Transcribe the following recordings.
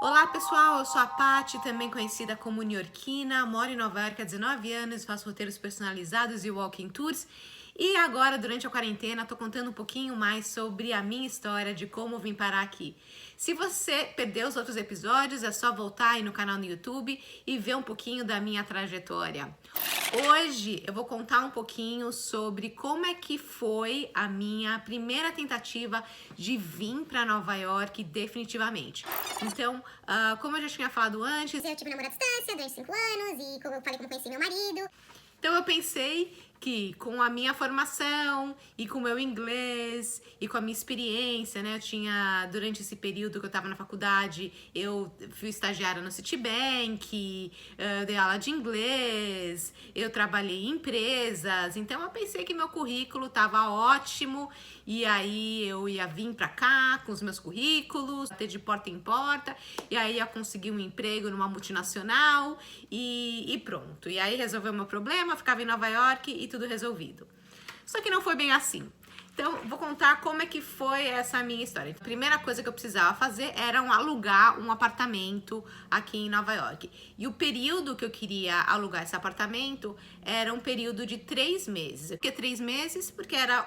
Olá pessoal, eu sou a Paty, também conhecida como newyorkina, moro em Nova York há 19 anos, faço roteiros personalizados e walking tours. E agora, durante a quarentena, tô contando um pouquinho mais sobre a minha história de como vim parar aqui. Se você perdeu os outros episódios, é só voltar aí no canal no YouTube e ver um pouquinho da minha trajetória. Hoje eu vou contar um pouquinho sobre como é que foi a minha primeira tentativa de vir para Nova York definitivamente. Então, como eu já tinha falado antes, eu tive um namoro à distância durante 5 anos e como eu falei como conheci meu marido. Então eu pensei que com a minha formação e com o meu inglês e com a minha experiência, né, eu tinha, durante esse período que eu estava na faculdade, eu fui estagiária no Citibank, dei aula de inglês, eu trabalhei em empresas, então eu pensei que meu currículo estava ótimo e aí eu ia vir para cá com os meus currículos, ter de porta em porta, e aí ia conseguir um emprego numa multinacional e pronto. E aí resolveu o meu problema, ficava em Nova York e tudo resolvido. Só que não foi bem assim. Então, vou contar como é que foi essa minha história. A primeira coisa que eu precisava fazer era alugar um apartamento aqui em Nova York. E o período que eu queria alugar esse apartamento era um período de 3 meses. Por que 3 meses? Porque era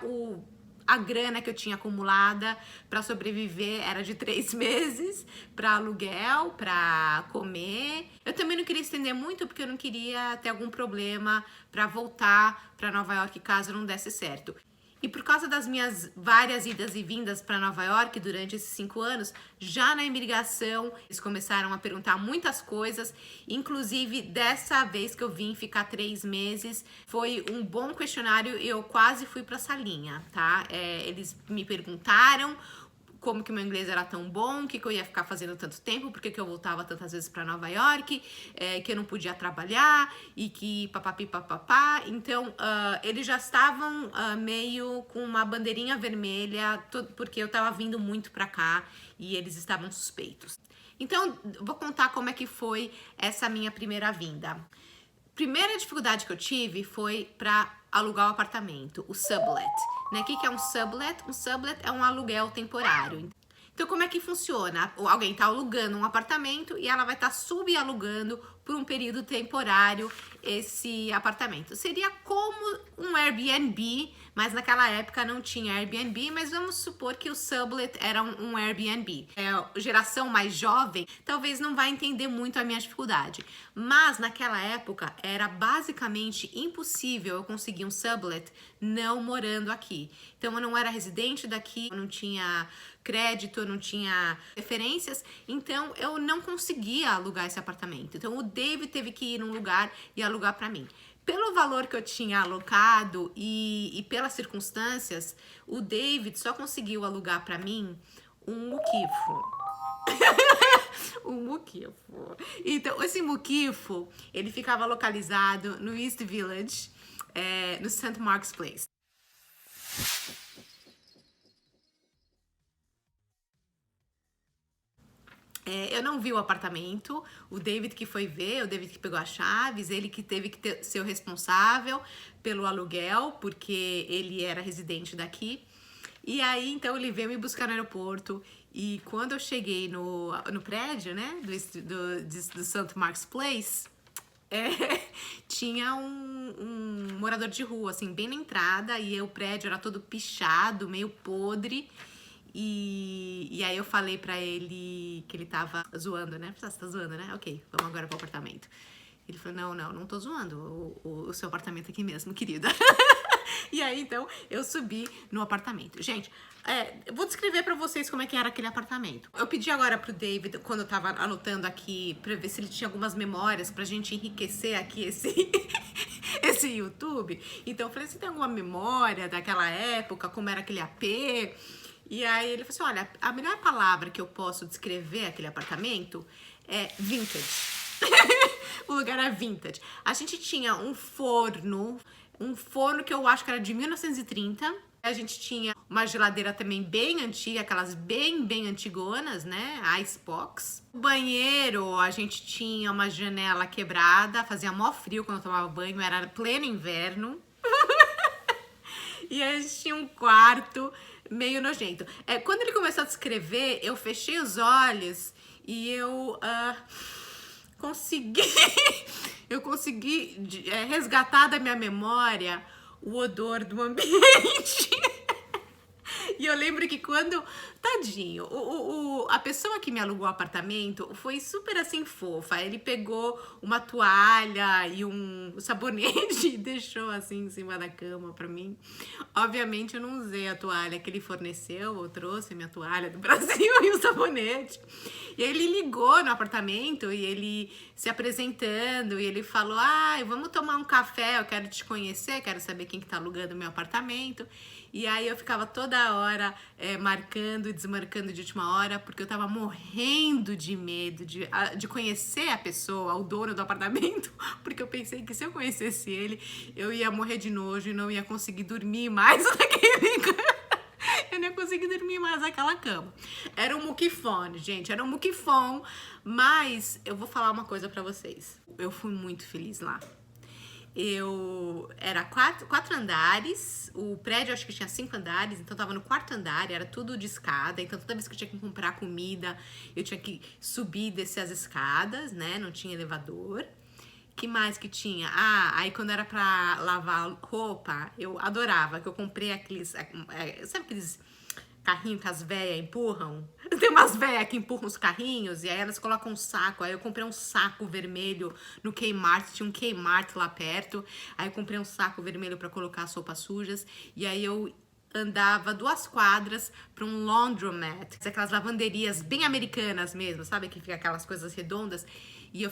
a grana que eu tinha acumulada para sobreviver era de 3 meses para aluguel, para comer. Eu também não queria estender muito porque eu não queria ter algum problema para voltar para Nova York caso não desse certo. E por causa das minhas várias idas e vindas para Nova York durante esses 5 anos, já na imigração eles começaram a perguntar muitas coisas, inclusive dessa vez que eu vim ficar 3 meses, foi um bom questionário e eu quase fui para essa linha, tá? Eles me perguntaram como que meu inglês era tão bom, o que eu ia ficar fazendo tanto tempo, porque que eu voltava tantas vezes para Nova York, que eu não podia trabalhar e que papapi papapá. Então, eles já estavam meio com uma bandeirinha vermelha, porque eu tava vindo muito para cá e eles estavam suspeitos. Então, vou contar como é que foi essa minha primeira vinda. Primeira dificuldade que eu tive foi para alugar o apartamento, o sublet. Né? O que é um sublet? Um sublet é um aluguel temporário. Então, como é que funciona? Alguém está alugando um apartamento e ela vai estar subalugando por um período temporário esse apartamento. Seria como um Airbnb, mas naquela época não tinha Airbnb, mas vamos supor que o sublet era um Airbnb. Geração mais jovem talvez não vai entender muito a minha dificuldade, mas naquela época era basicamente impossível eu conseguir um sublet não morando aqui. Então eu não era residente daqui, eu não tinha crédito, eu não tinha referências, então eu não conseguia alugar esse apartamento. Então o David teve que ir num lugar e alugar para mim. Pelo valor que eu tinha alocado e pelas circunstâncias, o David só conseguiu alugar para mim um muquifo. Um muquifo. Então, esse muquifo, ele ficava localizado no East Village, no St. Mark's Place. Eu não vi o apartamento, o David que foi ver, o David que pegou as chaves, ele que teve que ser o responsável pelo aluguel, porque ele era residente daqui. E aí, então, ele veio me buscar no aeroporto e quando eu cheguei no prédio, né, do St. Mark's Place, tinha um morador de rua, assim, bem na entrada, e o prédio era todo pichado, meio podre. E aí eu falei pra ele que ele tava zoando, né? Você tá zoando, né? Ok, vamos agora pro apartamento. Ele falou, não tô zoando, o seu apartamento aqui mesmo, querida. E aí, então, eu subi no apartamento. Gente, eu vou descrever pra vocês como é que era aquele apartamento. Eu pedi agora pro David, quando eu tava anotando aqui, pra ver se ele tinha algumas memórias pra gente enriquecer aqui esse YouTube. Então, eu falei, você tem alguma memória daquela época, como era aquele AP? E aí ele falou assim, olha, a melhor palavra que eu posso descrever aquele apartamento é vintage. O lugar é vintage. A gente tinha um forno que eu acho que era de 1930. A gente tinha uma geladeira também bem antiga, aquelas bem antigonas, né? Icebox. O banheiro, a gente tinha uma janela quebrada, fazia mó frio quando eu tomava banho, era pleno inverno. E a gente tinha um quarto meio nojento. Quando ele começou a descrever, eu fechei os olhos e eu consegui, eu consegui resgatar da minha memória o odor do ambiente. E eu lembro que quando... Tadinho, a pessoa que me alugou o apartamento foi super assim fofa. Ele pegou uma toalha e um sabonete e deixou assim em cima da cama pra mim. Obviamente eu não usei a toalha que ele forneceu, eu trouxe minha toalha do Brasil e o sabonete. E aí ele ligou no apartamento e ele se apresentando e ele falou: vamos tomar um café, eu quero te conhecer, quero saber quem que tá alugando meu apartamento. E aí eu ficava toda hora marcando e desmarcando de última hora, porque eu tava morrendo de medo de conhecer a pessoa, o dono do apartamento, porque eu pensei que se eu conhecesse ele, eu ia morrer de nojo e não ia conseguir dormir mais naquele... Eu não ia conseguir dormir mais naquela cama. Era um muquifone, gente, era um muquifone, mas eu vou falar uma coisa pra vocês. Eu fui muito feliz lá. Era quatro andares, o prédio acho que tinha 5 andares, então eu tava no 4º andar, era tudo de escada, então toda vez que eu tinha que comprar comida, eu tinha que subir e descer as escadas, né, não tinha elevador. Que mais que tinha? Aí quando era pra lavar roupa, eu adorava, que eu comprei aqueles, sabe aqueles carrinhos que as véias empurram? Tem umas véias que empurram os carrinhos e aí elas colocam um saco. Aí eu comprei um saco vermelho no Kmart, tinha um Kmart lá perto. Aí eu comprei um saco vermelho pra colocar as roupas sujas. E aí eu andava 2 quadras pra um laundromat, aquelas lavanderias bem americanas mesmo, sabe? Que fica aquelas coisas redondas. E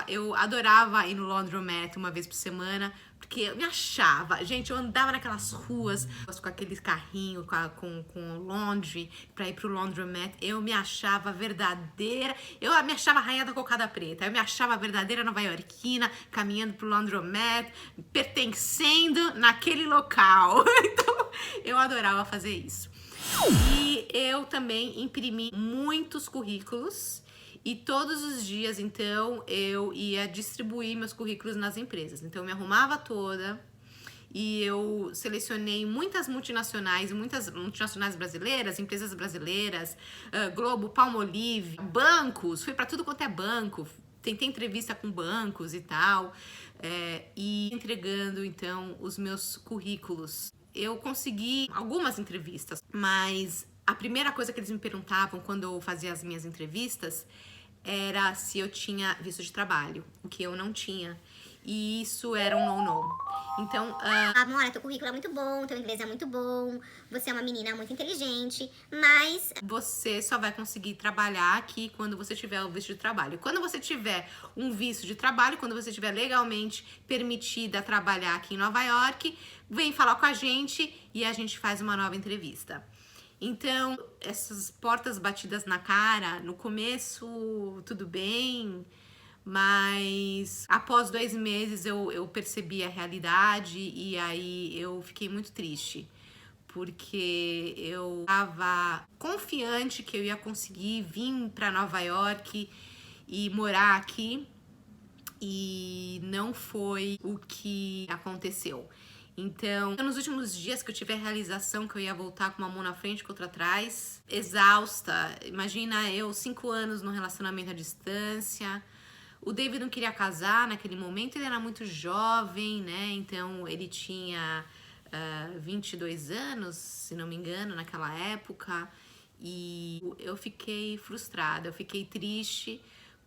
eu adorava ir no laundromat uma vez por semana, porque eu me achava, gente, eu andava naquelas ruas com aqueles carrinhos, com laundry, pra ir pro laundromat, eu me achava verdadeira, eu me achava a rainha da cocada preta, eu me achava verdadeira nova-iorquina, caminhando pro laundromat, pertencendo naquele local. Então, eu adorava fazer isso. E eu também imprimi muitos currículos. E todos os dias, então, eu ia distribuir meus currículos nas empresas. Então, eu me arrumava toda e eu selecionei muitas multinacionais brasileiras, empresas brasileiras, Globo, Palmolive, bancos, fui para tudo quanto é banco, tentei entrevista com bancos e tal, e entregando, então, os meus currículos. Eu consegui algumas entrevistas, mas a primeira coisa que eles me perguntavam quando eu fazia as minhas entrevistas era se eu tinha visto de trabalho, o que eu não tinha. E isso era um no-no. Então, Amora, teu currículo é muito bom, teu inglês é muito bom, você é uma menina muito inteligente, mas você só vai conseguir trabalhar aqui quando você tiver o visto de trabalho. Quando você tiver um visto de trabalho, quando você estiver legalmente permitida a trabalhar aqui em Nova York, vem falar com a gente e a gente faz uma nova entrevista. Então, essas portas batidas na cara, no começo tudo bem, mas após 2 meses eu percebi a realidade e aí eu fiquei muito triste, porque eu estava confiante que eu ia conseguir vir para Nova York e morar aqui, e não foi o que aconteceu. Então, nos últimos dias que eu tive a realização que eu ia voltar com uma mão na frente e com outra atrás, exausta. Imagina eu 5 anos num relacionamento à distância. O David não queria casar naquele momento, ele era muito jovem, né? Então, ele tinha 22 anos, se não me engano, naquela época. E eu fiquei frustrada, eu fiquei triste,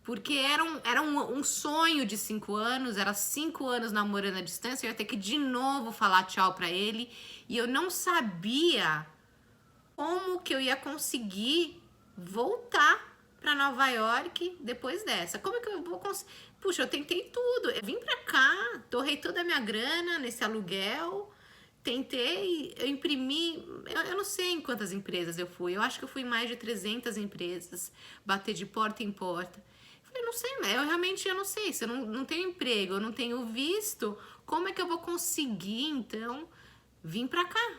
porque era um sonho de 5 anos, era 5 anos namorando à distância, eu ia ter que de novo falar tchau pra ele, e eu não sabia como que eu ia conseguir voltar pra Nova York depois dessa. Como é que eu vou conseguir? Puxa, eu tentei tudo, eu vim pra cá, torrei toda a minha grana nesse aluguel, tentei, eu imprimi, eu não sei em quantas empresas eu fui, eu acho que eu fui em mais de 300 empresas, bater de porta em porta. Eu não sei, eu realmente não sei, se eu não tenho emprego, eu não tenho visto, como é que eu vou conseguir, então, vir pra cá?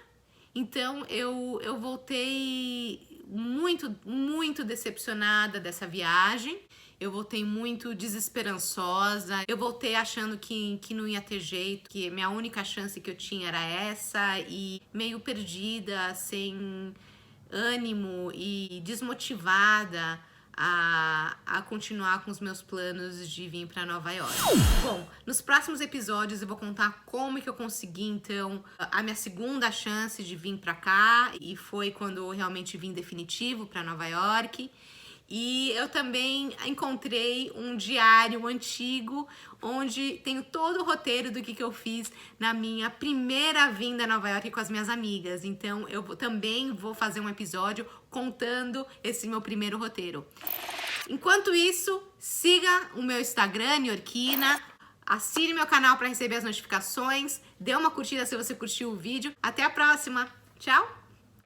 Então, eu voltei muito decepcionada dessa viagem, eu voltei muito desesperançosa, eu voltei achando que não ia ter jeito, que minha única chance que eu tinha era essa, e meio perdida, sem ânimo e desmotivada a continuar com os meus planos de vir para Nova York. Bom, nos próximos episódios eu vou contar como que eu consegui, então, a minha segunda chance de vir para cá, e foi quando eu realmente vim definitivo para Nova York. E eu também encontrei um diário antigo, onde tenho todo o roteiro do que eu fiz na minha primeira vinda a Nova York com as minhas amigas. Então eu também vou fazer um episódio contando esse meu primeiro roteiro. Enquanto isso, siga o meu Instagram, Niorquina, assine meu canal para receber as notificações, dê uma curtida se você curtiu o vídeo. Até a próxima! Tchau!